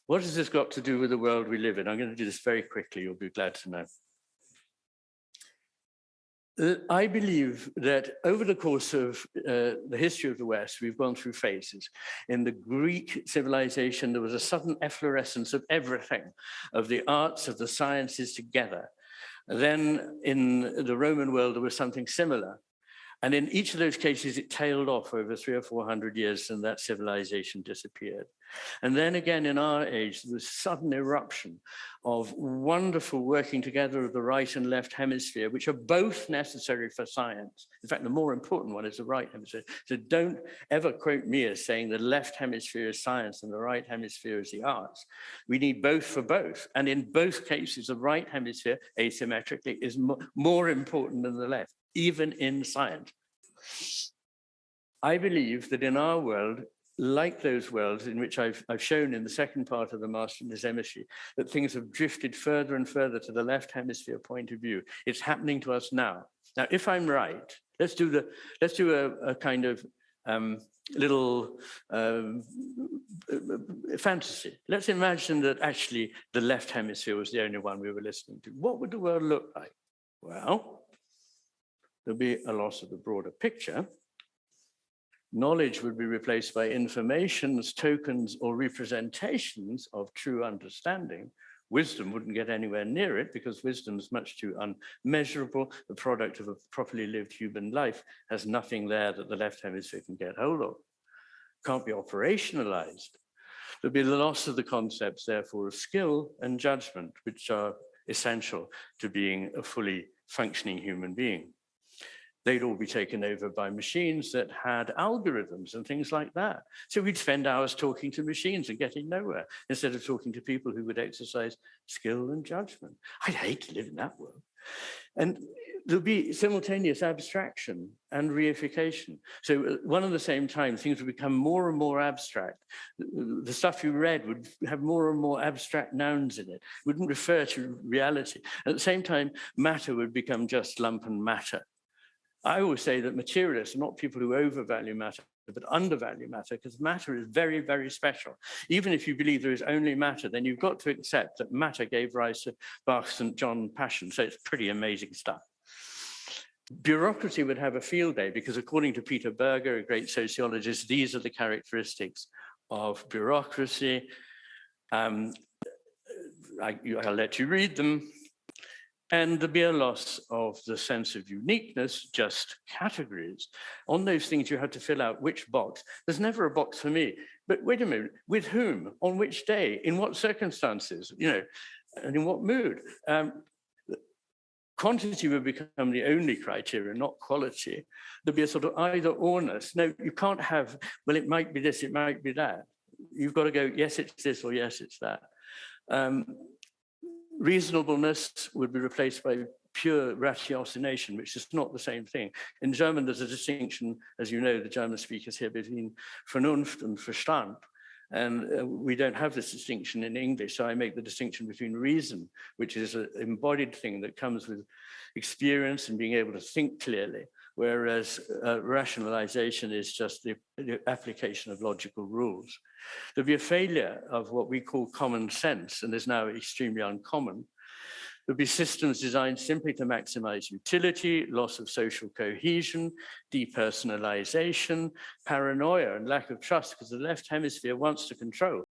What has this got to do with the world we live in? I'm going to do this very quickly, you'll be glad to know. I believe that over the course of the history of the West, we've gone through phases. In the Greek civilization, there was a sudden efflorescence of everything, of the arts, of the sciences together. Then in the Roman world, there was something similar. And in each of those cases, it tailed off over 300 or 400 years, and that civilization disappeared. And then again, in our age, there was a sudden eruption of wonderful working together of the right and left hemisphere, which are both necessary for science. In fact, the more important one is the right hemisphere. So don't ever quote me as saying the left hemisphere is science and the right hemisphere is the arts. We need both for both. And in both cases, the right hemisphere, asymmetrically, is more important than the left, even in science. I believe that in our world, like those worlds in which I've shown in the second part of the Master in Hemisphere, that things have drifted further and further to the left hemisphere point of view. It's happening to us now. Now, if I'm right, let's do a kind of little fantasy. Let's imagine that actually the left hemisphere was the only one we were listening to. What would the world look like? Well, there'll be a loss of the broader picture. Knowledge would be replaced by informations, tokens, or representations of true understanding. Wisdom wouldn't get anywhere near it because wisdom is much too unmeasurable. The product of a properly lived human life has nothing there that the left hemisphere can get hold of. Can't be operationalized. There'll be the loss of the concepts, therefore, of skill and judgment, which are essential to being a fully functioning human being. They'd all be taken over by machines that had algorithms and things like that. So we'd spend hours talking to machines and getting nowhere, instead of talking to people who would exercise skill and judgment. I'd hate to live in that world. And there'll be simultaneous abstraction and reification. So at one and the same time, things would become more and more abstract. The stuff you read would have more and more abstract nouns in it, wouldn't refer to reality. At the same time, matter would become just lump and matter. I always say that materialists are not people who overvalue matter, but undervalue matter, because matter is very, very special. Even if you believe there is only matter, then you've got to accept that matter gave rise to Bach's St. John Passion. So it's pretty amazing stuff. Bureaucracy would have a field day, because according to Peter Berger, a great sociologist, these are the characteristics of bureaucracy. I'll let you read them. And there'll be a loss of the sense of uniqueness, just categories. On those things, you have to fill out which box. There's never a box for me. But wait a minute, with whom? On which day? In what circumstances? You know, and in what mood? Quantity will become the only criteria, not quality. There'll be a sort of either-orness. No, you can't have, well, it might be this, it might be that. You've got to go, yes, it's this, or yes, it's that. Reasonableness would be replaced by pure ratiocination, which is not the same thing. In German, there's a distinction, as you know, the German speakers here, between Vernunft and Verstand. And we don't have this distinction in English, so I make the distinction between reason, which is an embodied thing that comes with experience and being able to think clearly, whereas rationalization is just the application of logical rules. There'll be a failure of what we call common sense, and is now extremely uncommon. There'll be systems designed simply to maximize utility, loss of social cohesion, depersonalization, paranoia, and lack of trust, because the left hemisphere wants to control.